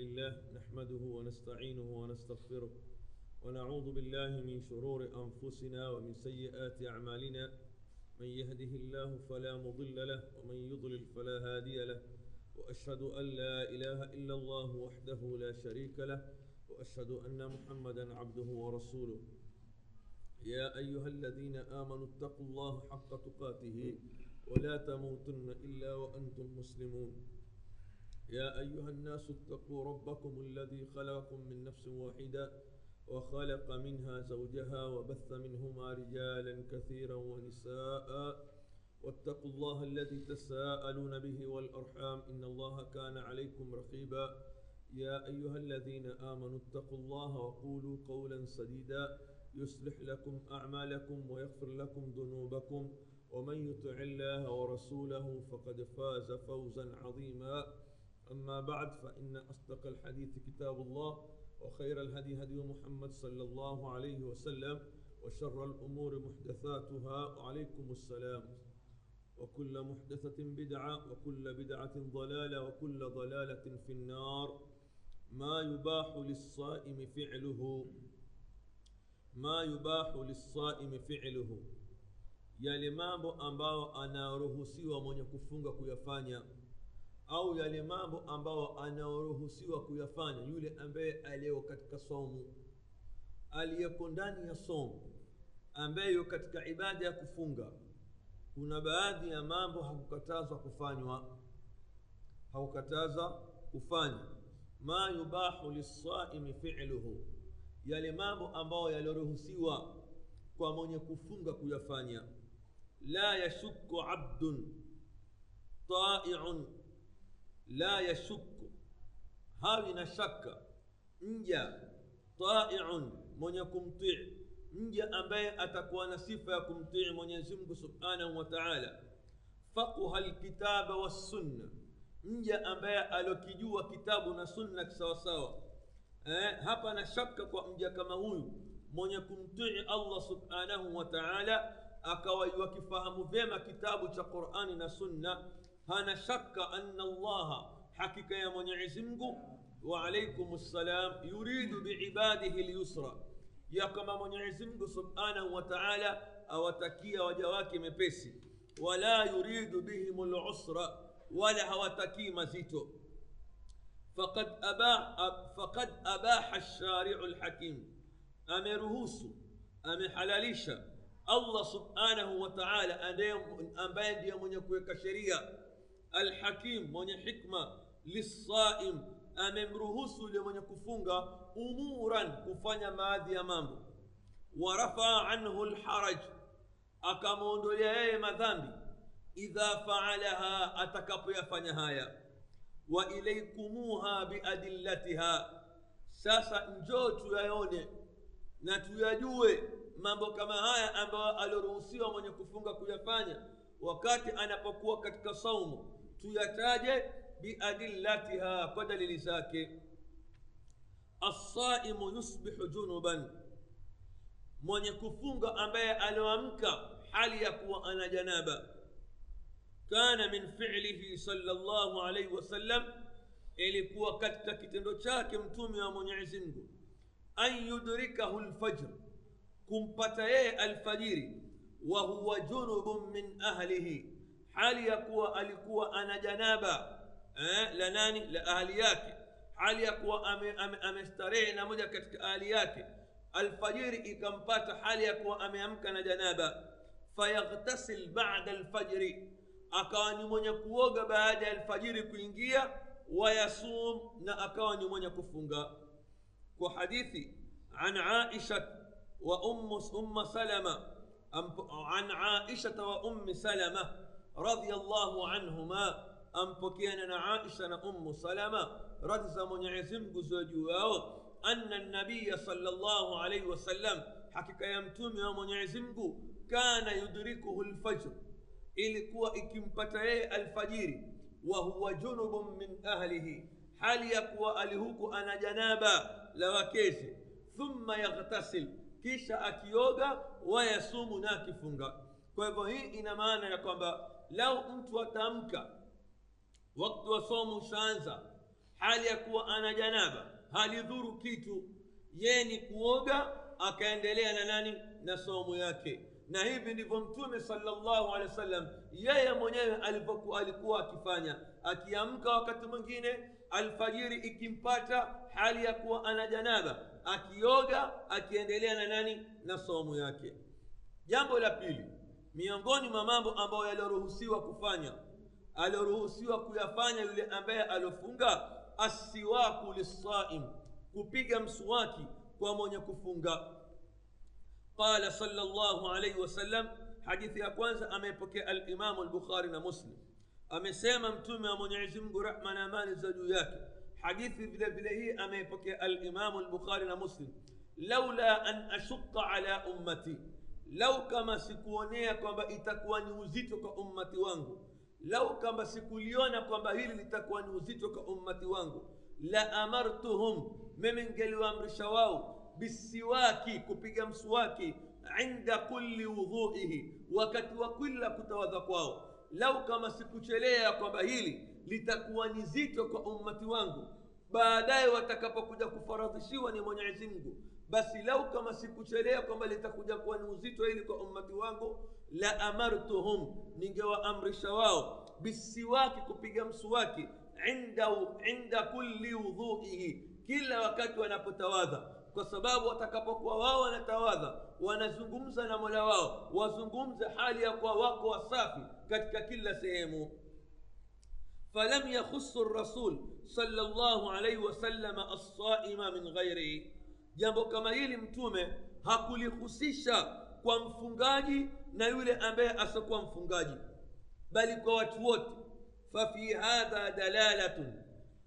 لله نحمده ونستعينه ونستغفره ونعوذ بالله من شرور أنفسنا ومن سيئات أعمالنا من يهده الله فلا مضل له ومن يضلل فلا هادي له وأشهد أن لا إله إلا الله وحده لا شريك له وأشهد أن محمدا عبده ورسوله يا أيها الذين آمنوا اتقوا الله حق تقاته ولا تموتن إلا وأنتم مسلمون يا أيها الناس اتقوا ربكم الذي خلقكم من نفس واحدة وخلق منها زوجها وبث منهما رجالا كثيرا ونساء واتقوا الله الذي تساءلون به والأرحام إن الله كان عليكم رقيبا يا أيها الذين آمنوا اتقوا الله وقولوا قولا سديدا يصلح لكم أعمالكم ويغفر لكم ذنوبكم ومن يطع الله ورسوله فقد فاز فوزا عظيما أما بعد فإن أصدق الحديث كتاب الله وخير الهدي هدي محمد صلى الله عليه وسلم وشر الأمور محدثاتها وعليكم السلام وكل محدثة بدعة وكل بدعة ضلالة وكل ضلالة في النار ما يباح للصائم فعله yale mambo ambao anaruhusiwa mwenye kufunga kuyafanya au yale mambo ambao anaruhusiwa kuyafanya yule ambaye alio katika saumu aliyeko ndani ya saumu ambaye yuko katika ibada ya kufunga. Kuna baadhi ya mambo hakukatazwa kufanya ma yubahu lis-saimi fi'luhu yale mambo ambao yaloruhusiwa kwa mwenye kufunga kuyafanya. La yashukku 'abdun ta'i'un la yashukku hawina shakka mja ta'i'un mwenye kumtii mja ambaye atakuwa na sifa ya kumtii Mwenyezi Mungu Subhanahu wa Ta'ala. Faqaha alkitaba was-sunnah mja ambaye alokijua kitabu na sunna kisawasawa. Hapa na shaka kwa mja kama huyu mwenye kumtii Allah Subhanahu wa Ta'ala akawa yukifahamu vyema kitabu cha Qur'ani na sunna, hana shaka anna Allah hakika ya Mwenyezi Mungu wa alaykumus salam yuridu biibadihi al-yusra, ya kama Mwenyezi Mungu Subhanahu wa Ta'ala awatakia waja wake mepesi, wala yuridu bihimul usra wala hawataki mazito. faqad abaha ash-shari'u al-hakim ameruhusu amehalalisha Allah Subhanahu wa Ta'ala ambaye ndiye mwenye kuweka sheria, al-hakim mwenye hikma, lis-saim amemruhusu yule mwenye kufunga umuran kufanya baadhi ya mambo, wa rafa anhu al-haraj akamuondolea yeye madhambi idha fa'alaha atakapoyafanya haya. Wa ilaykumuha biadillatiha, sasa njoo tuyaone na tuyajue mambo kama haya ambayo aloruhusiwa mwenye kufunga kuyafanya wakati anapokuwa katika saumu, tuyataje biadillatiha kwa dalili zake. As-saimu yusbihu junuban, mwenye kufunga ambaye aloamka hali ya kuwa ana janaba. Kana min fi'lihi sallallahu alayhi wasallam, ilikuwa katika kitendo chake mtume wa Mwenyezi Mungu, an yudrikahu al-fajr kumpata yeye alfajiri, wa huwa junubun min ahlihi hali ya kuwa alikuwa ana janaba la nani la ahli yake, hali ya kuwa amestarehe na moja katika ahli yake, alfajiri ikampata hali ya kuwa ameamka na janaba. Fayaghtasil ba'da alfajri, akawa ni mwenye kuoga baada ya alfajiri kuingia, wayasum na akawa ni mwenye kufunga. Kwa hadithi an Aisha wa Salama عن عائشة وأم سلمة رضي الله عنهما أمبكينا عائشة وأم سلمة رضي Mwenyezi Mungu juu yao, anna an-nabiy sallallahu alayhi wasallam hakika ya mtume wa Mwenyezi Mungu, kana yudrikuhu al-fajr ilikuwa ikimpata yeye alfajiri, wa huwa junubun min ahlihi hali ya kuwa alihuku ana janaba la wakezi, thumma yaghtasil kisha akioga, wayasumu na akifunga. Kwa hivyo hii ina maana ya kwamba lau mtu atamka wakati wa somo ushaanza hali ya kuwa ana janaba halidhuru kitu, yeye ni kuoga akaendelea na nani, na saumu yake. Na hivi ndivyo Mtume sallallahu alaihi wasallam yeye mwenyewe alikuwa akifanya. Akiamka wakati mwingine alfajiri ikimpata hali ya kuwa ana janaba, akioga akiendelea na nani, na saumu yake. Jambo la pili miongoni mwa mambo ambayo yaliyoruhusiwa kufanya, aliyoruhusiwa kuyafanya yule ambaye alofunga, asiwaku lisaim, kupiga mswaki kwa mwenye kufunga. Qala sallallahu alayhi wasallam, hadithi ya kwanza amepokea al-Imam al-Bukhari na Muslim. Amesema Mtume wa Mwenyezi Mungu rehma na amani za juu yake, hadithi vile vile hii amepokea al-Imam al-Bukhari na Muslim, laula an ashqa ala ummati, lau kama sikuonea kwamba itakuwa ni uzito kwa ummati wangu, lau kama sikuliona kwamba hili litakuwa ni uzito kwa ummati wangu, la amartuhum, mimi ngeliwaamrisha wao, bisiwaki, kupiga mswaki, inda kulli wudhuihi, wakati wa kila kutawadha kwao. Lau kama sikuchelea kwamba hili litakuwa ni zito kwa ummati wangu, baadaye watakapokuja kufaradhishiwa ni Mwenyezi Mungu, basi lau kama sikuchelea kwamba litakuja kuwa ni uzito hili kwa ummati wangu, la amartuhum, ningewaamrisha wao, bisiwaki, kupiga mswaki, inda kulli wudhuihi, kila wakati wanapotawadha. Kwa sababu watakapokuwa wao wanatawadha, wanazungumza na Mola wao, wazungumze hali ya kuwa wako wasafi katika kila sehemu. Falam yakhussu ar-rasul sallallahu alayhi wasallam as-saima min ghairihi, jambo kama hili Mtume hakulihusisha kwa mfungaji na yule ambaye asokuwa mfungaji, bali kwa watu wote. Fa fi hadha dalalatun,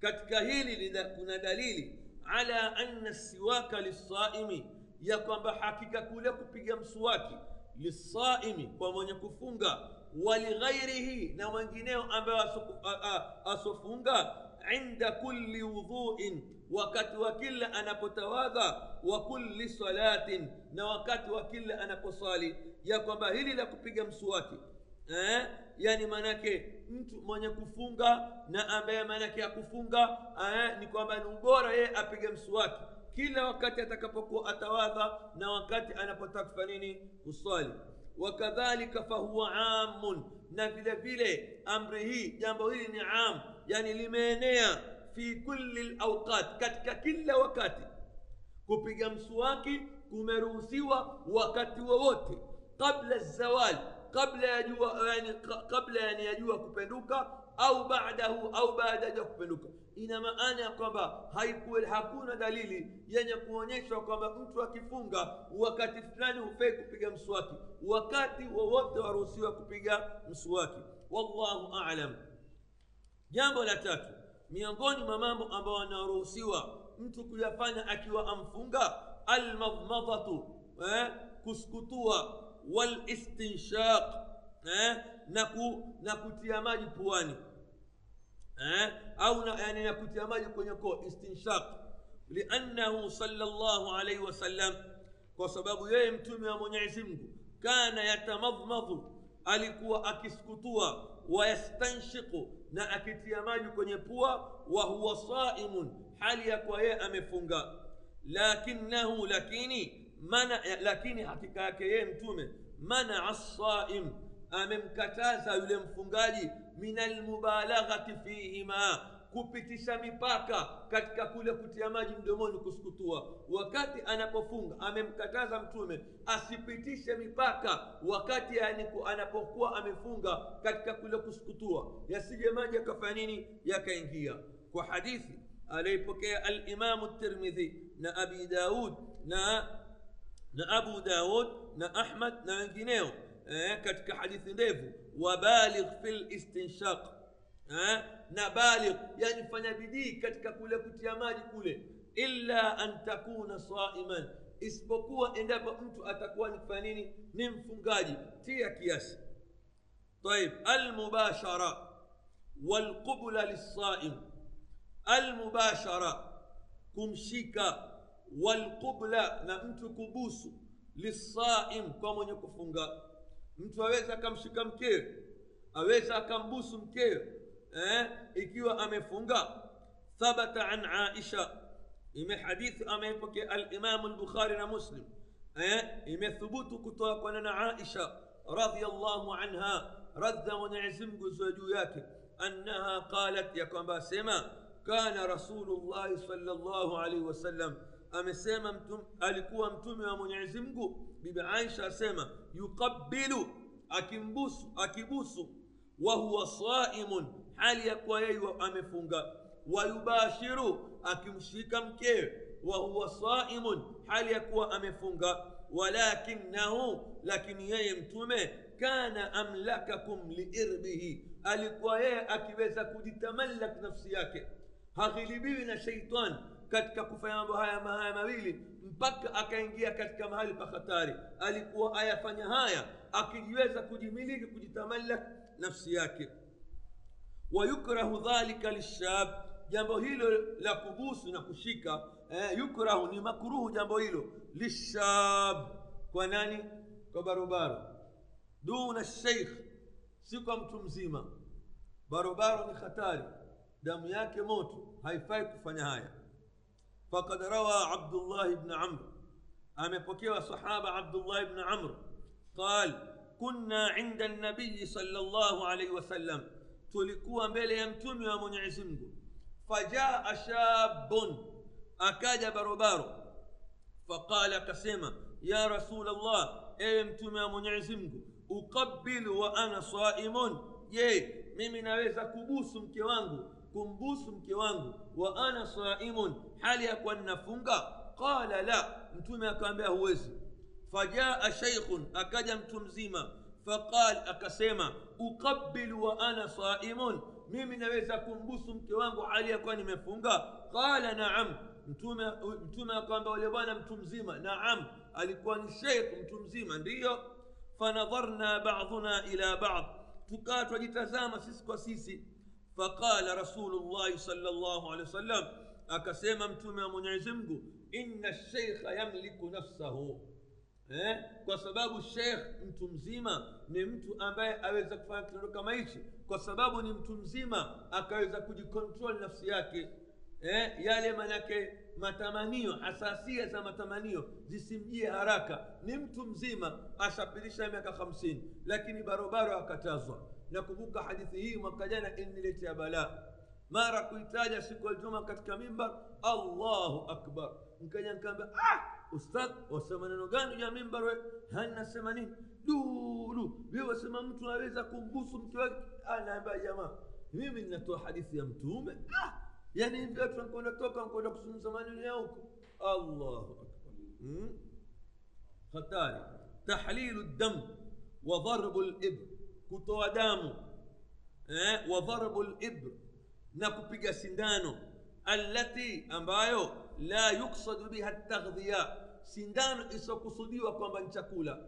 katika hili kuna dalili ala anna siwaka lisaimi, ya kwamba hakika kule kupiga mswaki lisaimi kwa mwenye kufunga, walighairihi, na wengineo ambao asofunga, inda kulli wudhuin, wakati wa kila anapotawadha, wa kulli salatin, na wakati wa kila anaposali, ya kwamba hili la kupiga mswaki yani manake mtu mwenye kufunga na ambaye manake akufunga ni kwamba ni bora yeye apige mswaki kila wakati atakapokuwa atawadha na wakati anapotaka kufanya nini, kusali. Wakadhalika fahuwa amun, na vile vile amri hii, jambo hili ni am, yani limeenea fi kulli alawqat, katika kila wakati. Kupiga mswaki kumeruhusiwa wakati wowote, kabla zawal, kabla ya jua, yani kabla ya jua kupenduka, au baadahu, au baada ya kupenduka. Ina maana ya kwamba hakuna dalili yenye kuonyesha kwamba mtu akifunga wakati fulani hufai kupiga mswaki. Wakati wowote waruhusiwa kupiga mswaki. Wallahu a'lam. Jambo la tatu miongoni mwa mambo ambayo yanaruhusiwa mtu kuyafanya akiwa amfunga, almadmadatu, kuskutua, wal istinshaq, na kutia maji puani, au yani na kutia maji kwenye koo, istinshaq. Liannahu sallallahu alayhi wasallam, kwa sababu yeye mtume wa Mwenyezi Mungu, kana yatamadmadu, alikuwa akiskutua, wa yastanshiqu, na akitia maji kwenye pua, wa huwa saimun, hali ya kwa yeye amefunga. Lakinahu, lakini hakika yake yeye mtume, mana as-saim, amemkataza yule mfungaji, minal mubalaghati fihima, kupitisha mipaka katika kule kutia maji mdomoni, kuskutua wakati anapofunga. Amemkataza mtume asipitishe mipaka wakati yani anapokuwa amefunga katika kule kuskutua, yasije maji yakafanya nini, yakaingia. Kwa hadithi aliyopokea al-Imam at-Tirmidhi na Abi Daud na Abu Daud na Ahmad na wengineo, katika hadithi ndefu, wabaligh fil istinshaq, na baligh, yani fanya bidii katika kule kutia maji kule, illa an takuna saiman, isipokuwa endapo mtu atakuwa ni kufanya nini, ni mfungaji, tia kiasi. طيب المباشره والقبلة للصائم. المباشره kumshika, walqubla, na mtu kubusu, lisaim, kwa mwenye kufunga. Mtu aweza akamshika mkewe, aweza akambusu mkewe ikiwa amefunga. ثبت عن عائشة حديث أمامك الإمام البخاري ومسلم ثبوت كتوكنا عائشة رضي الله عنها رد ونعزم زوجياك أنها قالت يا كما سما كان رسول الله صلى الله عليه وسلم amesema alikuwa mtume wa Mwenyezi Mungu bibi Aisha asema yuqabbilu akibusu wa huwa saimun hali ya kuwa yeye amefunga wa yubashiru akimshika mkewe wa huwa saimun hali ya kuwa amefunga lakini yeye mtume kana amlakakum liirbihi alikuwa yeye akiweza kujitamallak nafsi yake haghilibiwi na shaitan katika kufanya mambo haya mawili mpaka akaingia katika mahali pa hatari alikuwa ayafanya haya akijiweza kujimiliki kujitamallak nafsi yake wayukrahu dhalika lishab jambo hilo la kubusu na kushika yukrahu ni makruhu jambo hilo lishab kwa nani kwa barobaro duna sheikh si kwa mtu mzima barobaro ni hatari damu yake moto haifai kufanya haya فقد روى عبد الله بن عمرو أمبكي صحابة عبد الله بن عمرو قال كنا عند النبي صلى الله عليه وسلم تلقوا mbele ya mtume wa Mwenyezi Mungu فجاء شاب akaja barobaro فقال كسما يا رسول الله اي mtume wa Mwenyezi Mungu uqabbil wa ana saimun je mimi naweza kubusu mke wangu kumbusu mke wangu wa ana saimun hali ya kuwa ninafunga qala la mtume akamwambia huwezi fajaa shaykhun akaja mtu mzima faqal akasema uqabbil wa ana saimun mimi naweza kumbusu mke wangu hali ya kuwa nimefunga qala na'am mtume akamwambia yule bwana mtu mzima na'am alikuwa ni sheikh mtu mzima ndio fanadharna ba'duna ila ba'd tukatwajitazama sisi kwa sisi فقال رسول الله صلى الله عليه وسلم أكسيما متومي Mwenyezi Mungu إن الشيخ يملك نفسه kwa sababu sheikh mtu mzima ni mtu ambaye aweza kufanya kitendo kama hichi kwa sababu ni mtu mzima akaweza kujikontrol nafsi yake yale manake matamanio hasasia za matamanio zisimjie haraka ni mtu mzima ashapirisha miaka 50 lakini barobaro akatazwa nakumbuka hadithi hii mwaka jana iniletea balaa mara kuitaja siku ya Ijumaa katika mimbar Allahu akbar nikaja nikamwambia ustad wasema neno gani ya mimbar wewe hana sema nini dulu wewe wasema mtu anaweza kumbusu mke wake anaambia jamaa mimi ninatoa hadithi ya mtume yani ndio tunakwenda toka kwenda kusumuza maneno ya huko Allahu akbar hatari tahlilu ad-dam wa darbu al-ibr kutoa damu wa darbu al-ibr na kupiga sindano allati ambayo la yuqsadu biha at-taghdhiya sindano isokusudiwa kwamba ni chakula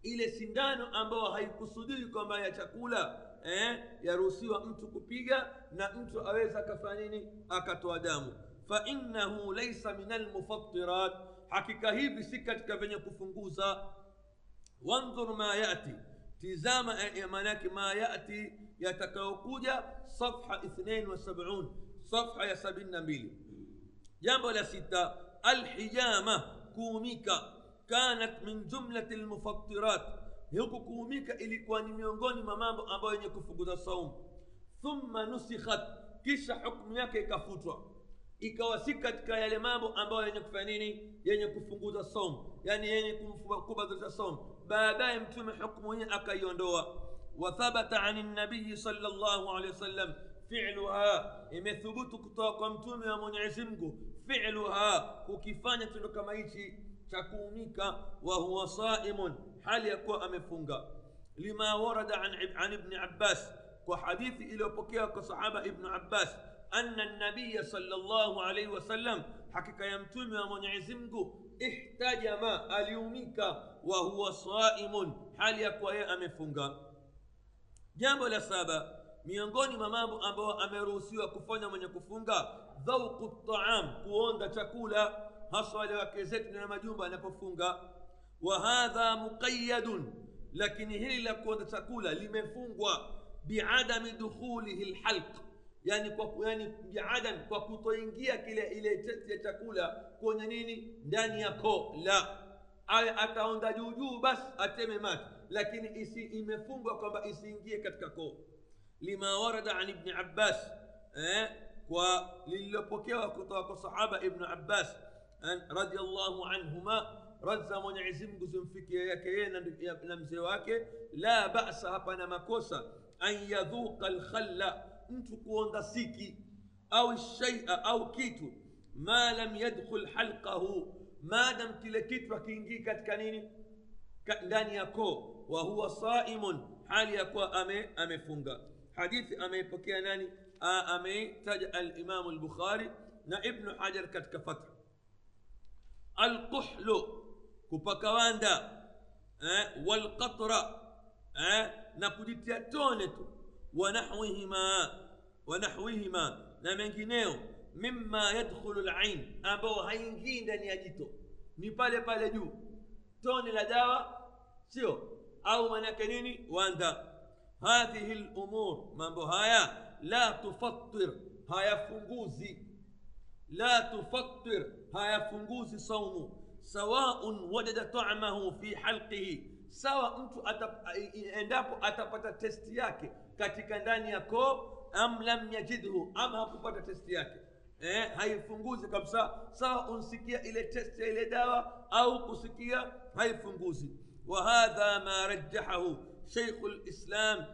ile sindano ambayo haikusudiwi kwamba ya chakula yaruhusiwa mtu kupiga na mtu aweza kufanya nini akatoa damu fa innahu laysa min al-mufattirat hakika hivi si katika venye kufunguza wanzur ma yati tizama manake ma yati yatakayokuja safha 72 safha ya 72 jambo la sita alhijama kuumika kanat min jumlati almufattirat huko kuumika ilikuwa ni miongoni mwa mambo ambayo yenye kufunguza saumu thumma nusikhat kisha hukumu yake ikafutwa ikawa si katika yale mambo ambayo yenye kufanya nini yenye kufunguza saumu yani yenye kubadilisha saumu baadaye mtume hukumu yake akaiondoa wa thabata anin nabiy sallallahu alayhi wasallam fi'luha imethubutu kutoka kwa mtume wa Mwenyezi Mungu fi'luha ukifanya kitendo kama hichi cha kuumika wa huwa saimun hali yakuwa amefunga lima warada an ibn Abbas kwa hadithi iliyopokewa kwa sahaba ibn Abbas anna an-nabiy sallallahu alayhi wasallam hakika ya mtume wa Mwenyezi Mungu ihtajama aliumika wa huwa saimun hali yakuwa yeye amefunga jambo la saba miongoni mwa mambo ambayo ameruhusiwa kufanya mwenye kufunga dhauqu at-ta'am kuonda chakula hasa wale wake zetu na majumba anapofunga wa hadha muqayyadun lakini hili la kuonda chakula limefungwa biadami dukhulihi alhalq yani bi'adam, kwa kutoingia ile testi ya chakula kwenye nini, ndani ya koo. La, awe ataonda juu basi ateme mate, lakini imefungwa kwamba isiingie katika koo. Lima warada an ibn Abbas, kwa lililopokewa kutoka kwa sahaba ibn Abbas radiyallahu anhuma, radza Mwenyezi Mungu zimfikie yake yeye na mzee wake. La ba'sa, hapana makosa, an yadhuqa al-khalla, mtu kuonda siki au shay'a au kitu, ma lam yadkhul halqahu, madam kile kitu akiingii katika nini, ndani ya koo, wa huwa saimun, hali ya kuwa amefunga. Hadithi ameipokea nani? Ameitaja al-Imam al-Bukhari na Ibn Hajar katika Fath. Al-kuhlu, kupaka wanda, wal-qatra, na kujitia tone tu, wanahwihima, na mengineo, mimma yadkhulu al-ain, ambao haingii ndani ya jito, ni pale pale juu, tone la dawa sio, au manake nini, wanda. Hadhihi al-umur, mambo haya, la tufattir, hayafunguzi saumu. Sawaun wajada ta'amahu fi halqihi, sawa mtu endapo atapata testi yake katika ndani ya koo, am lam yajidhu, ama hakupata testi yake, haifunguzi kabisa. Sawa unsikia ile testi ya ile dawa au kusikia, haifunguzi. Wa hadha ma rajjahahu Sheikh al-Islam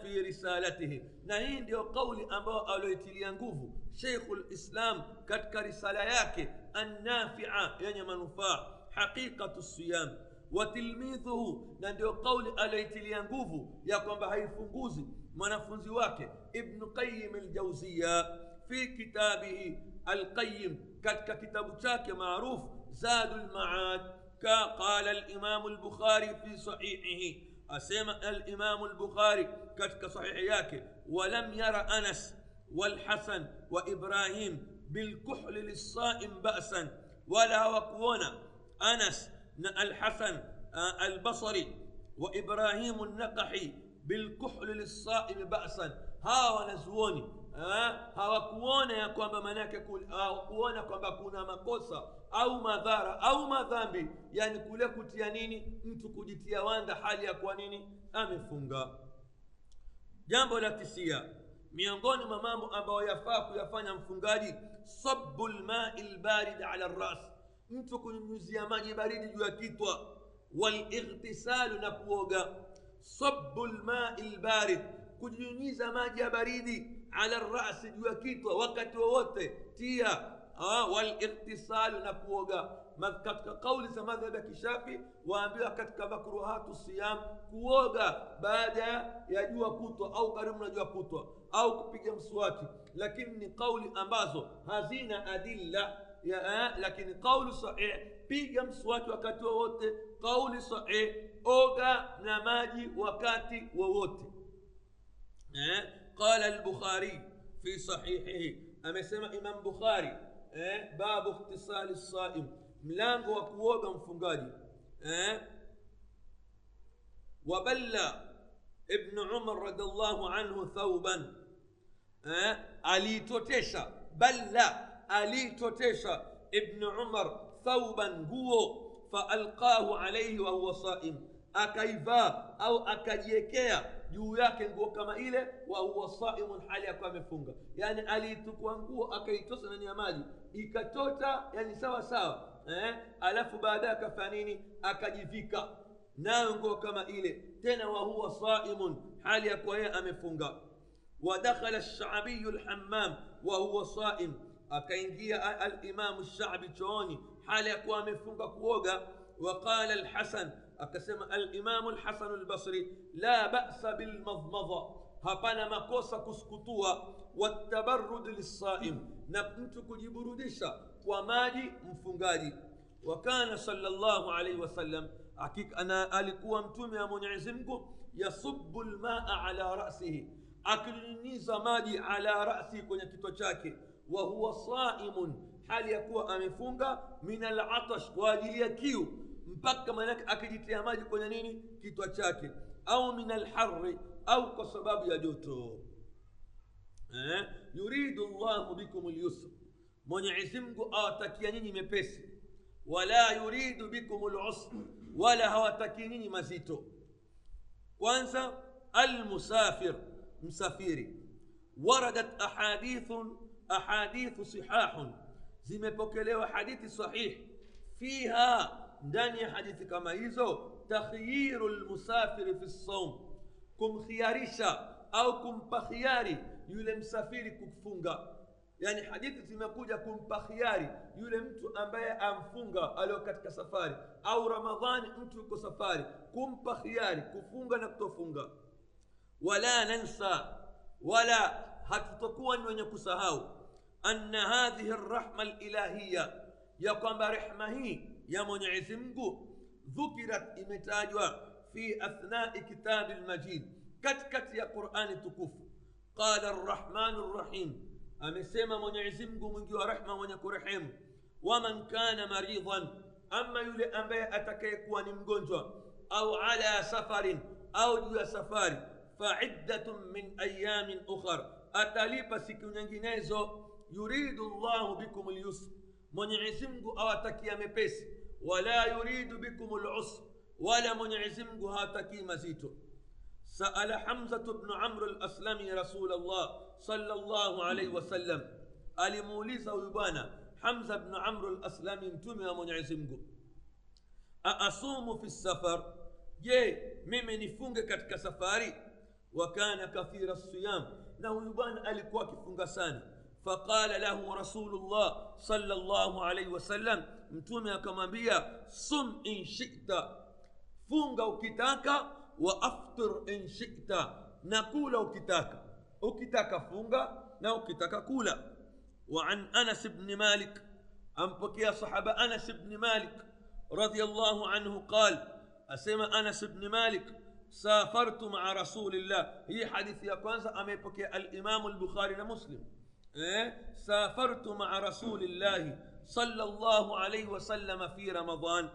fi risalatihi, na hii ndio kauli ambayo aloitilia nguvu Sheikh al-Islam katika risala yake an-nafi'a, yenye manufaa, haqiqatu siyam. Wa tilmidhuhu, na ndio kauli aloitilia nguvu ya kwamba haifunguzi mwanafunzi wake Ibn Qayyim al-Jawziyya fi kitabihi al-Qayyim, katika kitabu chake maarufu Zadul Ma'ad. Qala al-Imam al-Bukhari fi sahihihi, asema al-Imam al-Bukhari katika sahihi yake, walam yara Anas wal Hasan wa Ibrahim bil kuhl lis-sa'im ba'san, wala hawakuona Anas na al-Hasan al-Basri wa Ibrahim an-Naqahi bil kuhl lis-sa'im ba'san. Hawa wanazuoni hawakuona ya kwamba manake hawakuona kwamba kuna makosa au madhara au madhambi, yani kule kutia nini, mtu kujitia wanda hali ya kwa nini, amefunga. Jambo la tisia, miongoni mwa mambo ambayo yafaa kuyafanya mfungaji, sabbul ma'il barid ala ar-ras, mtu kunyunyizia maji baridi juu ya kichwa. Wal ightisalu, na kuoga. Sabbul ma'il barid, kunyunyiza maji ya baridi ala ar-ras, juu ya kichwa wakati wowote, tia. Wal ightisalu, na kuoga. Katika kauli za madhhabi ya Kishafi waambiwa katika makruhatu siyam, kuoga baada ya jua kutwa au karibu na jua kutwa, au kupiga mswaki, lakini ni kauli ambazo hazina adilla lakini kauli sahih, piga mswaki wakati wowote. Kauli sahih, oga na maji wakati wowote. Qala al-Bukhari fi sahihihi, amesema Imam Bukhari babu ightisali as-sa'im, mlango wa kuoga mfungaji. Waballa ibn Umar radhiallahu anhu thawban, alitotesha, balla alitotesha ibn Umar thawban, nguo, faalqahu alayhi wa huwa sa'im, akaivaa au akajiekea juu yake nguo kama ile, wa huwa saimun, hali ya kuwa amefunga. Yani aliitukua nguo akaitosa ndani ya maji ikatota, yani sawa sawa, alafu baadaye akafanya nini, akajivika nayo nguo kama ile tena, wa huwa saimun, hali ya kuwa yeye amefunga. Wa dakhala ash-Sha'bi al-hammam wa huwa saim, akaingia al-Imam ash-Sha'bi chooni hali ya kuwa amefunga kuoga. Wa qala al-Hasan, akasema al-Imam al-Hasan al-Basri, la ba'sa bil madmadha, hapana makosa kusukutua. Watabarrud lis-sa'im, na mtu kujiburudisha kwa maji mfungaji. Wa kana sallallahu alayhi wasallam, hakika alikuwa mtume wa Mwenyezi Mungu, yasubbu al-ma'a ala ra'sihi, akinyunyiza maji ala ra'si, kwenye kichwa chake. Wa huwa sa'imun, hali ya kuwa amefunga. Min al-atash, kwa ajili ya kiu, mpaka manake akijitia maji kwenye nini, kichwa chake. Au min al-harri, au kwa sababu ya joto. yuridu Allahu bikum al-yusr, Mwenyezi Mungu awatakia nyinyi mepesi, wala yuridu bikum al-usr, wala hawataki nyinyi mazito. Kwanza al-musafir, msafiri. Waradat ahadithu sihahun, zimepokelewa hadithi sahih, fiha, ndani ya hadithi kama hizo, takhyiru al-musafiri fi as-sawm, kumkhiyarisha au kumpa khiyari yule msafiri kufunga. Yani hadithi zimekuja kumpa khiyari yule mtu ambaye amfunga alio katika safari, au Ramadhani mtu yuko safari, kumpa khiyari kufunga na kutofunga. Wala nansa, wala hatutokuwa ni wenye kusahau, anna hadhihi arrahma alilahiyya, ya kwamba rehma hii ya Mwenyezi Mungu, dhukirat, imetajwa, fi athnai kitabil majid, katikati ya Qur'ani tukufu. Qala arrahmanur rahim, amesema Mwenyezi Mungu mwingi wa rehma, mwenye kurehemu. Waman kana maridhan, ama yule ambaye atakayekuwa ni mgonjwa, au ala safarin, au juu ya safari, fa'iddatun min ayamin ukhar, atalipa siku nyinginezo. Yuridu Allahu bikum al-yusr, Mwenyezi Mungu awatakia mepesi, wala yuridu bikum al-usr, wala Mwenyezi Mungu hawataki mazito. سأل حمزة بن عمرو الأسلمي رسول الله صلى الله عليه وسلم، alimuuliza huyu bwana Hamza ibn Amr al-Aslami mtume wa Mwenyezi Mungu, aasumu fi safar, je mimi nifunge katika safari? Wa kana kathira as-siyam, na huyu bwana alikuwa akifunga sana. Faqala lahu Rasulullah sallallahu alayhi wasallam, mtume akamwambia, sum in shi'ta, funga ukitaka, wa aftir in shi'ta, na kula ukitaka. Ukitaka funga na ukitaka kula. Wa an Anas ibn Malik, ampokea sahaba Anas ibn Malik radiyallahu anhu, qala, asema Anas ibn Malik, safartu ma'a rasulillah. Hii hadithi ya kwanza amepokea al-Imam al-Bukhari na Muslim. Safartu ma'a rasulillah sallallahu alayhi wasallam fi Ramadan,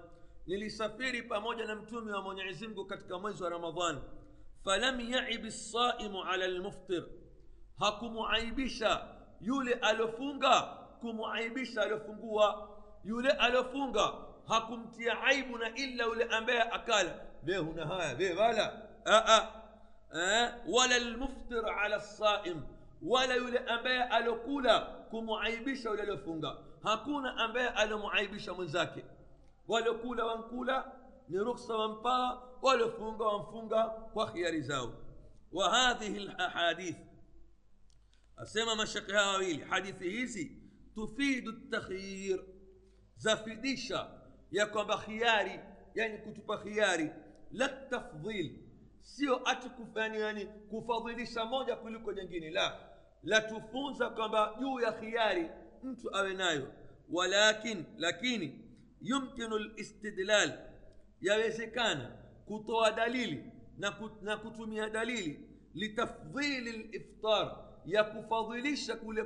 nilisafiri pamoja na mtume wa Mwenyezi Mungu katika mwezi wa Ramadhan. Falam ya'ib as-sa'imu 'ala al-muftir, hakumuaibisha yule alofunga kumuaibisha alofungua. Yule alofunga hakumtia aibu na illa yule ambaye akala. Wewe huna haya, wewe wala wala al-muftir 'ala as-sa'im, wala yule ambaye alokula kumuaibisha yule alofunga. Hakuna ambaye alomuaibisha mwenzake. Walokula wankula ni rukhsa wampa, walofunga wamfunga kwa khiari zao. Wa hadhihi alahadith, asema mashekhe hawa wawili, hadithi hizi tufidu at-takhyir, zafidisha ya kwamba khiari, yani kutupa khiari, la tafdhil, sio ati kufanya yani kufadhilisha moja kuliko nyingine, la tufunza kwamba juu ya khiari mtu awe nayo. Lakini yumkinu al-istidlal, yawezekana kutoa dalili na kutumia dalili, litafdhili al-iftar, ya kufadhilisha kule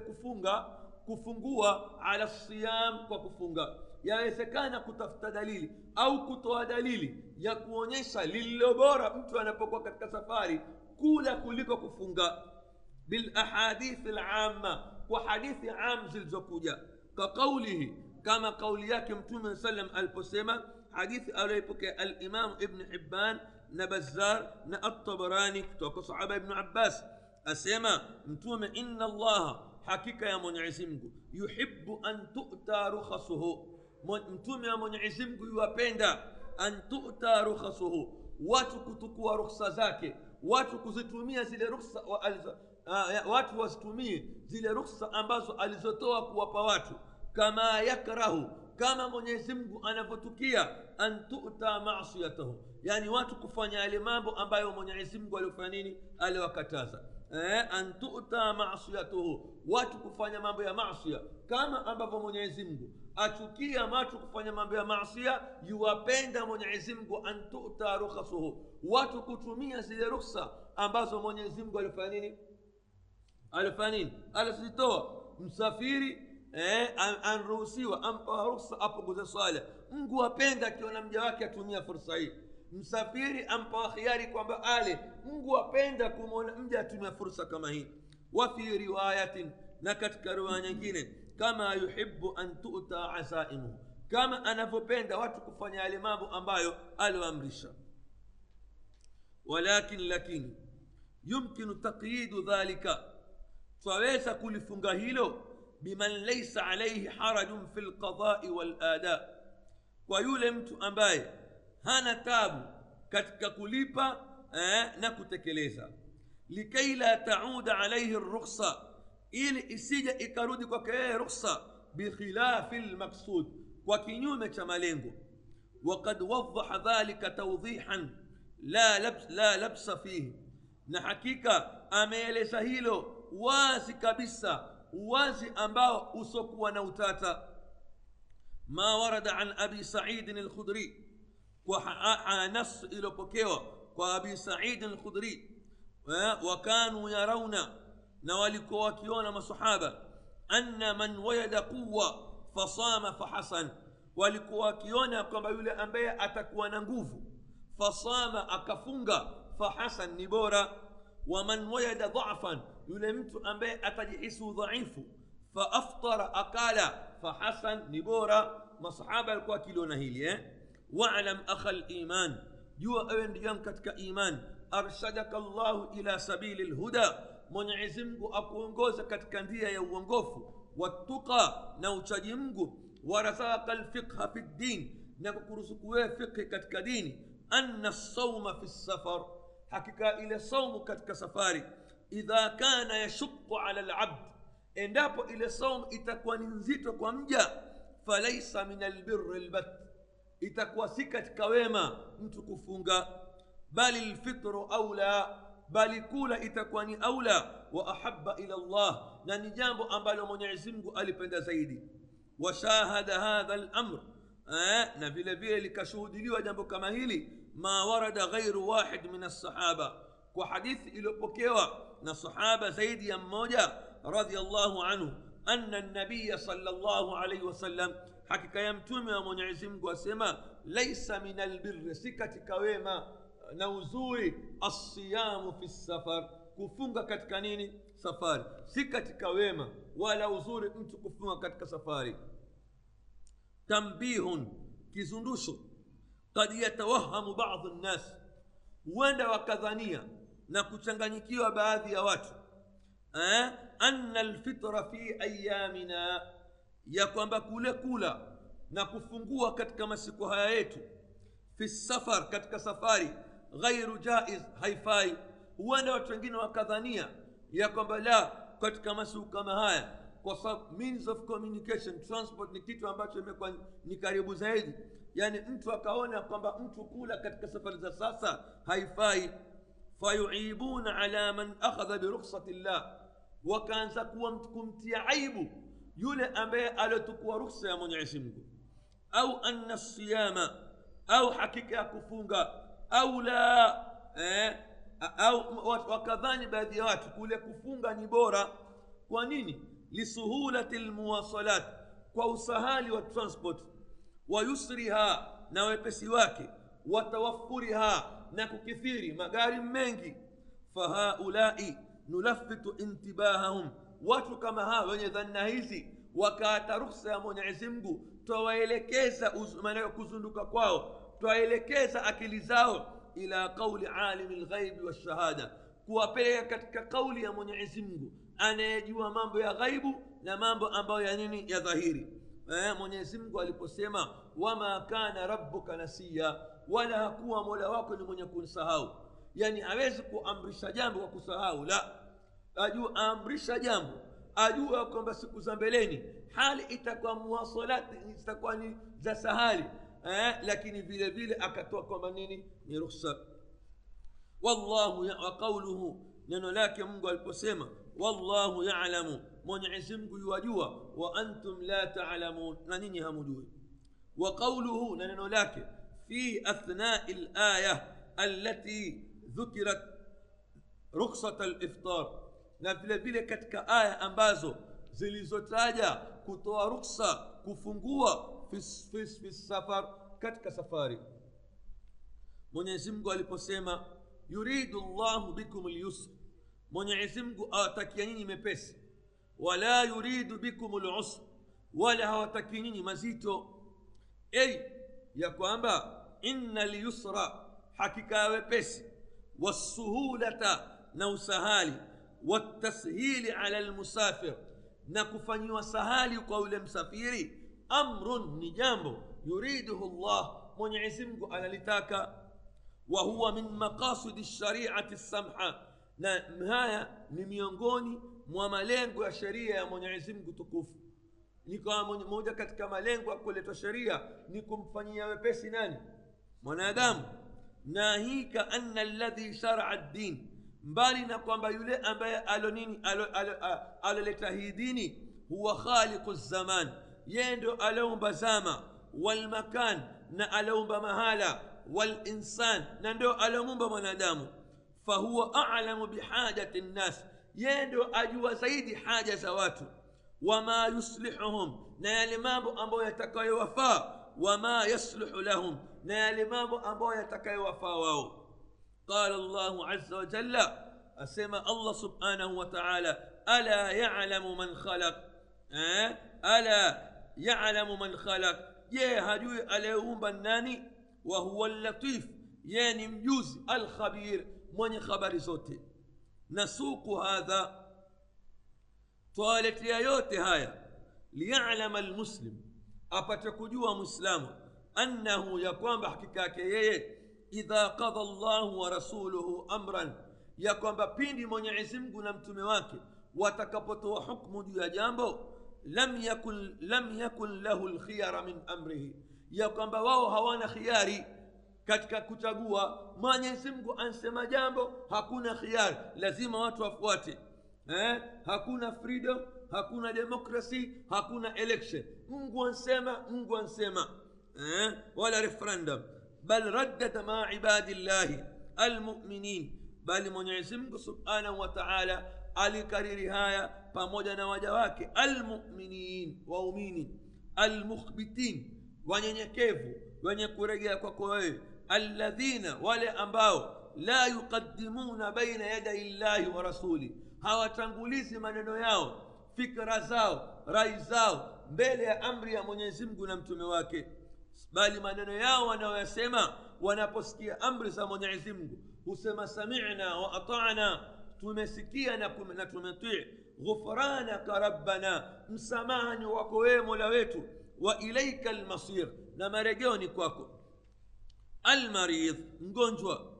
kufungua, ala siyam, kwa kufunga. Yawezekana kutafuta dalili au kutoa dalili ya kuonyesha lililo bora mtu anapokuwa katika safari kula kuliko kufunga, bil ahadith al-amma, kwa hadithi am zilizokuja, ka qawlihi, kama kauli yake mtume sallam aliposema, hadithi aliyopokea al-Imam Ibn Hibban na Bazzar na at-Tabarani kutoka sahaba Ibn Abbas, asema mtume, inna Allah, hakika ya Mwenyezi Mungu, yuhibbu an tu'ta rukhasuhu, mtume wa Mwenyezi Mungu yuwapenda an tu'ta rukhasuhu, watu kutukua rukhsa zake, watu kuzitumia zile rukhsa, watu wasitumie zile rukhsa ambazo alizotoa kuwapa watu. Kama yakrahu, kama Mwenyezi Mungu anavyotukia, an tu'ta ma'siyatuhu, yani watu kufanya yale mambo ambayo Mwenyezi Mungu alifanya nini, aliwakataza. An tu'ta ma'siyatuhu, watu kufanya mambo ya maasiya, kama ambavyo Mwenyezi Mungu achukia watu kufanya mambo ya maasiya, yuwapenda Mwenyezi Mungu an tu'ta rukhasuhu, watu kutumia zile rukhsa ambazo Mwenyezi Mungu alifanya nini, alizitoa. Msafiri anruhusiwa, ampa ruhusa apunguze swala. Mungu apenda akiona mja wake atumia fursa hii. Msafiri ampa khiari kwamba ale, Mungu apenda kumwona mja atumia fursa kama hii. wa fi riwayatin, na katika riwaya nyingine, kama yuhibbu an tu'ta azaimu, kama anavyopenda watu kufanya yale mambo ambayo aliamrisha. Lakini yumkinu taqyidu dhalika, twaweza kulifunga hilo biman laysa alayhi harajun fil qada'i wal ada, kwa yule mtu ambaye hana tabu katika kulipa na kutekeleza. Likay la ta'uda alayhi ar-rukhsa, ili isije ikarudi kwake yeye rukhsa bikhilafi al-maqsud, kwa kinyume cha malengo. Waqad waddaha dhalika tawdihan la labsa fihi, na hakika ameeleza hilo wazi kabisa, wazi ambao usokuwa na utata. Ma warada an abi Sa'id al-Khudri, kwa nas ilopokewa kwa abi Sa'id al-Khudri, wa kanu yarawna, na walikuwa wakiona masahaba, anna man wajada quwwa fasama fahasan, walikuwa wakiona kwamba yule ambaye atakuwa na nguvu fasama akafunga fahasan ni bora. Wa man wajada dha'fan, yule mtu ambaye atajihisi dhaifu faaftara akala fahasan ni bora. Masahaba walikuwa kiliona hili. Wa'lam akhal iman, jua ewe ndugu yangu katika iman, arshadaka Allahu ila sabili alhuda, Mwenyezi Mungu akuongoza katika njia ya uongofu, wattaqa, na uchaji Mungu, warazaka alfiqha fi din, na kukuruzuku wewe fiqh katika dini. Anna as-sawma fi as-safar, hakika ile saumu katika safari, idha kana yashqu ala al-abd, endapo ile saumu itakuwa ni nzito kwa mja, falaysa min al-birr al-bat, itakuwa si katika wema mtu kufunga, bali al-fitru aula, bali kula itakuwa ni aula, wa ahabba ila Allah, na ni jambo ambalo Mwenyezi Mungu alipenda zaidi. Wa shahada hadha al-amr, na vile vile likashuhudiliwa jambo kama hili, ma warada ghairu wahid min as-sahaba, kwa hadithi iliyopokewa na sahaba zaidi ya mmoja radhiyallahu anhu, anna an-nabiy sallallahu alayhi wasallam, hakika ya mtume wa Mwenyezi Mungu asema, laysa min al-birr, si katika wema na uzuri, as-siyamu fi as-safar, kufunga katika nini? Safari. Si katika wema wala uzuri mtu kufunga katika safari. Tambihun, kizundusho, qad yatawahamu ba'd an-nas, wanda wakadhania na kuchanganyikiwa baadhi ya watu, anna al-fitra fi ayyamina, ya kwamba kule kula na kufungua katika masiku haya yetu, fi safar, katika safari, ghairu jaiz, haifai. Wanda watu wengine wakadhania ya kwamba la, katika masiku kama haya, kwa sababu means of communication, transport, ni kitu ambacho imekuwa ni karibu zaidi, yani mtu akaona kwamba mtu kula katika safari za sasa haifai. Fayuibuna ala man akhadha bi rukhsati llah, wakaanza kumtia aibu yule ambaye alotukua ruhusa ya Mwenyezi Mungu. Au anna siyama, au hakika ya kufunga, au la, au wakadhani baadhi ya watu kule kufunga ni bora. Kwa nini? Lisuhulati almuwasalat, kwa usahali wa transport, wa yusriha, na wepesi wake, wa tawaffuriha, na kukithiri magari mengi. Fahaulai nulaffitu intibahahum, watu kama hawa wenye dhanna hizi wakaata ruhusa ya Mwenyezi Mungu, twawaelekeza maana kuzunduka kwao, twaelekeza akili zao ila qawli alimil ghaibi washahada, kuwapeleka katika kauli ya Mwenyezi Mungu anayejua mambo ya ghaibu na mambo ambayo ya nini, ya dhahiri. Mwenyezi Mungu aliposema wama kana rabbuka nasiya, wala hakuwa Mola wako ni mwenye kusahau, yani hawezi kuamrisha jambo kwa kusahau, la, ajua amrisha jambo, ajua kwamba siku za mbeleni hali itakuwa muwasalati, itakuwa ni za sahali, lakini vile vile akatoa kwamba nini, ni ruhusa. Wallahu wa qawluhu, neno lake Mungu aliposema wallahu ya'lamu, Mwenyezi Mungu yajua, wa antum la ta'lamun, na nyinyi hamjui. Wa qawluhu, neno lake fi athna'i al-aya allati dhukirat rukhsat al-iftar, na vile vile katika aya ambazo zilizotaja kutoa ruhusa kufungua fi safar, katika safari. Mwenyezi Mungu aliposema yuridu Allahu bikum al-yusr, Mwenyezi Mungu awatakia nyinyi mepesi, wala yuridu bikumul usra, wala hawataki nyinyi mazito. Ya kwamba innal yusra, hakika wepesi, wasuhulata, na usahali, watashili ala almusafir, na kufanyiwa sahali kwa yule msafiri, amrun, ni jambo, yuriduhu Allah, Mwenyezi Mungu analitaka. Wa huwa min maqasidi shari'ati samha, na haya ni miongoni mwa malengo ya sheria ya Mwenyezi Mungu tukufu. Ni kama moja katika malengo ya kuleta sheria ni kumfanyia wepesi nani? Mwanadamu. Nahika anna alladhi shar'a ad-din, mbali na kwamba yule ambaye aloleta hii dini, huwa khaliqu zaman, yeye ndio aliumba zama, wal makan, na aliumba mahala, wal insan, na ndio aliumba mwanadamu. Fahuwa a'lamu bihajati an-nas, yeye ndio ajua zaidi haja za watu. Wama yuslihuhum, na yale mambo ambayo yatakayowafaa. Wama yasluhu lahum, na yale mambo ambayo yatakayowafaa wao. Qala Allahu azza wa jalla, asema Allah subhanahu wa ta'ala, ala ya'lamu man khalaq, ala ya'lamu man khalaq, je, hajui aliyeumba nani? Wa huwa al-latif, yeye ni mjuzi, al-khabir, mwenye habari zote. Nasuku hadha, twaletea yote haya, liya'lama al-muslim, apate kujua muislamu, annahu, ya kwamba hakika yake yeye, idha qada Allahu wa rasuluhu amran, ya kwamba pindi Mwenyezi Mungu na mtume wake watakapotoa hukumu juu ya jambo, lam yakun lahu al-khiyara min amrihi, ya kwamba wao hawana khiyari katika kuchagua. Mwenyezi Mungu ansema jambo, hakuna khiyari, lazima watu wafuate. Hakuna freedom, hakuna democracy, hakuna election. Mungu ansema, wala referendum. Bal raddada ma ibadillahi almu'minin, bali Mwenyezi Mungu subhanahu wa ta'ala alikariri haya pamoja na waja wake almu'minin, waumini, almukhbitin, wanyenyekevu, wenye kurejea kwako wewe, alladhina, wale ambao, la yuqaddimuna baina yaday Allahi wa rasuli, hawatangulizi maneno yao, fikra zao, rai zao mbele ya amri ya Mwenyezi Mungu na mtume wake, bali maneno yao wanaoyasema wanaposikia amri za Mwenyezi Mungu husema sami'na wa ata'na, tumesikia na tumetii. Ghufranaka rabbana, msamaha ni wako wewe Mola wetu. Wa ilaika almasir, na marejeo ni kwako. Almaridh, mgonjwa,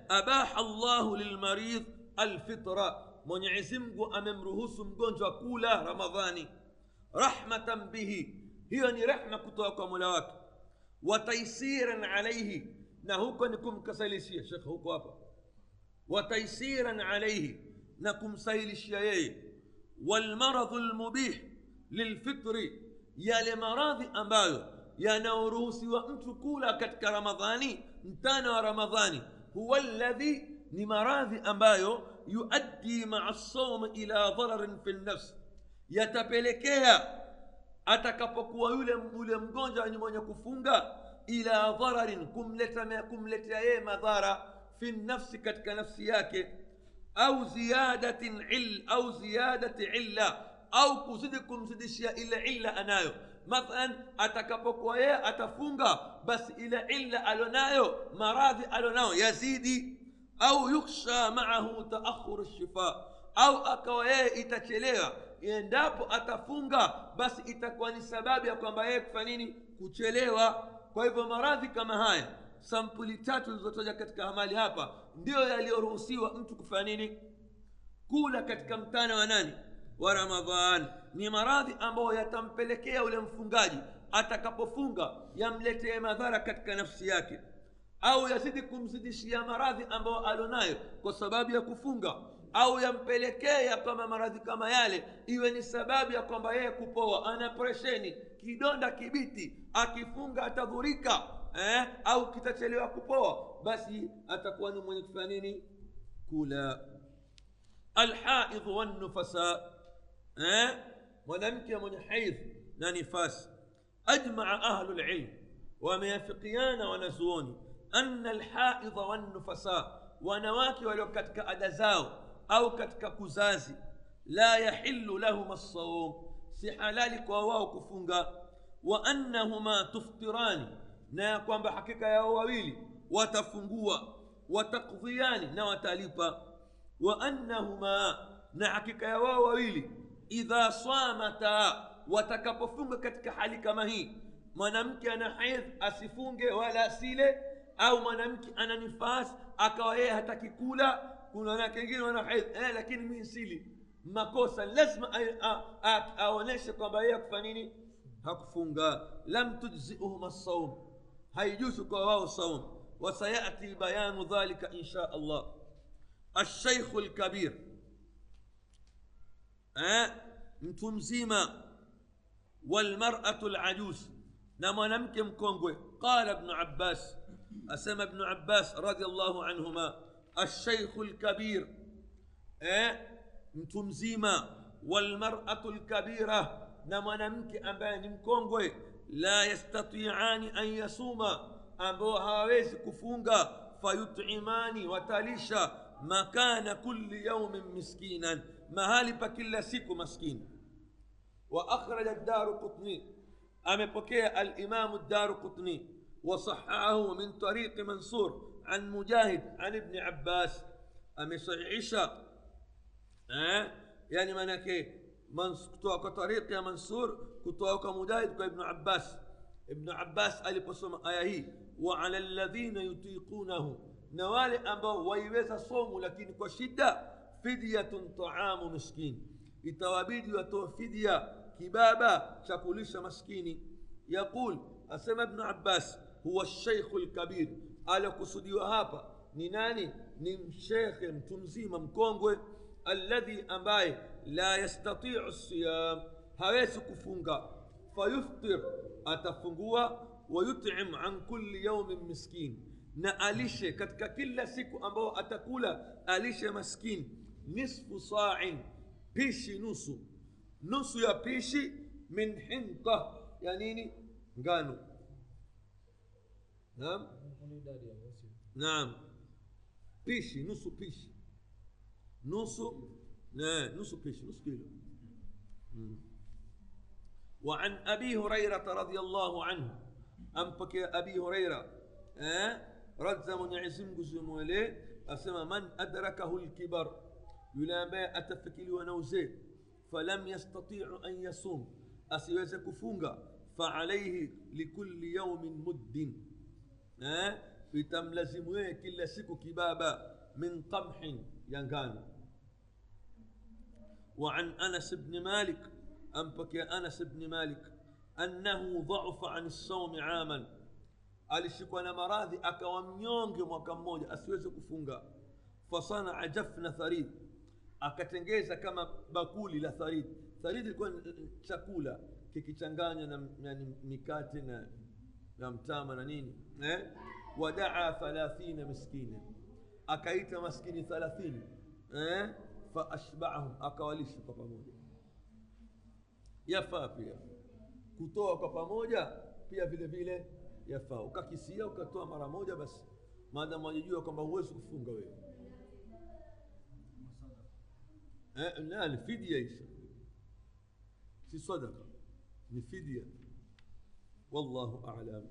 abaha Allahu lilmaridh alfitra, Mwenyezi Mungu amemruhusu mgonjwa kula Ramadhani, rahmatan bihi, hiyo ni rehma kutoka kwa Mola wake. Wa taysiran alayhi, na huko ni kumkasalishia shekhi huko hapa. Wa taysiran alayhi, na kumsahilishia yeye. Wal maradhu almubih lilfitri, yale maradhi ambayo yanaruhusiwa mtu kula katika Ramadhani, mtana wa Ramadhani, huwa alladhi, ni maradhi ambayo yuaddi ma'a as-sawm ila dhararin fi an-nafs, yatapelekea atakapokuwa yule mgonjwa ni mwenye kufunga, ila dhararin, kumletea yeye madhara, fi nafsi, katika nafsi yake, au ziyadati illa, au kuzidi kumzidishia ile illa anayo. Mathalan, atakapokuwa yeye atafunga, basi ile illa alonayo, maradhi alonayo yazidi. Au yukhsha ma'ahu ta'akhkhur ash-shifa, au akawa yeye itachelewa, endapo atafunga basi itakuwa ni sababu ya kwamba yeye kufanya nini? Kuchelewa. Kwa hivyo maradhi kama haya, sampuli tatu zilizotoja katika amali hapa, ndio yaliyoruhusiwa mtu kufanya nini? Kula katika mtana wa nani? Wa Ramadhan. Ni maradhi ambayo yatampelekea ule mfungaji atakapofunga yamletee madhara katika nafsi yake, au yazidi kumzidishia maradhi ambayo alonayo kwa sababu ya kufunga, au yampelekea kama maradhi kama yale iwe ni sababu ya kwamba yeye kupoa, ana presheni, kidonda kibiti, akifunga atadhurika, au kitachelewa kupoa, basi atakuwa ni mwenye kufanya nini? Kula. Alhaidh wan nufasa, mwanamke mwenye haidh na nifasi, ajmaa ahlul ilm, wameafikiana wanazuoni, anna alhaidh wan nufasa, wanawake walio katika ada zao au katika kuzazi, la yahillu lahum as-sawm, si halali kwa wao kufunga. Wa annahuma tuftirani, na kwamba hakika yao wawili watafungua. Wataqdhiyani, na watalipa. Wa annahuma, na hakika ya wao wawili, idha samata, watakapofunga katika hali kama hii. Mwanamke ana haidh asifunge wala asile, au mwanamke ana nifas akawa yeye hataki kula. Kuna wanawake wengine wana haidh lakini mimi sili, makosa lazima aoneshe kwamba yeye kufanya nini, hakufunga. Lam tujzi'uhum as-sawm, haijuzu kwa wao saum. Wasayati bayanu dhalika insha Allah. الشيخ الكبير mtu mzima, والمرأة العجوز, na mwanamke mkongwe. قال ابن عباس, asema ابن عباس رضي الله عنهما, الشيخ الكبير mtu mzima, والمرأة الكبيرة, na mwanamke ambaye ni mkongwe, la yastati'ani an yasuma, ambao hawawezi kufunga, fayut'imani, watalisha, makana kulli yawmin miskinan, mahali pa kila siku maskini. Wa akhraj ad-Daraqutni, amepokea al-Imam ad-Daraqutni, wa sahahahu min tariq Mansur an Mujahid an Ibn Abbas, amesahihisha yani manake kutoka kwa tariqi ya Mansur kutoka kwa Mujahid kwa Ibn Abbas. Ibn Abbas aliposoma aya hii, wa ala alladhina yutiqunahu, na wale ambao waiweza somu lakini kwa shida, fidyatun ta'amu miskin, itawabidi watoe fidya, kibaba cha kulisha maskini. Yaqul, asema Ibn Abbas, huwa ash-shaykh al-kabir, alakusudiwa hapa ni nani? Ni shekhe mtu mzima mkongwe, alladhi ambaye la yastati'u as-siyam, hawezi kufunga, fayuftir, atafungua, wayut'im an kulli yawmin miskin, na alishe katika kila siku ambao atakula alishe maskini, nisfu sa'in, pishi nusu, nusu ya pishi, min hinta, ya nini, ngano. Naam, naam, pishi, nusu pishi, nusu pishi, nusu kilo. وعن أبي هريرة رضي الله عنه, أنبك أبي هريرة رضى من يعزم قسم وليه, أسمى من أدركه الكبر, يلامي أتفكيل ونوزي, فلم يستطيع أن يصوم, أسيوز كفونغا, فعليه لكل يوم مد, يتملزمه كل سكو كبابا من قمح ينغان. وعن أنس بن مالك, أنبك أنس بن مالك, أنه ضعف عن الصوم عاما, alishikwa na maradhi akawa mnyonge mwaka mmoja asiweze kufunga. Fasana jafna tharid, akatengeza kama bakuli la tharid. Tharid ilikuwa chakula kikichanganywa na mikate na mtama na nini. Wadaa 30 miskina, akaita maskini 30, fa ashba'ahum, akawalisha kwa pamoja. Yafaa pia kutoa kwa pamoja, pia vile vile yafaa. Ukakisia ukatoa mara moja basi, maadamu unajua kwamba huwezi kufunga wewe. La, ni fidya hiyo, si sadaqa, ni fidya. Wallahu a'lam.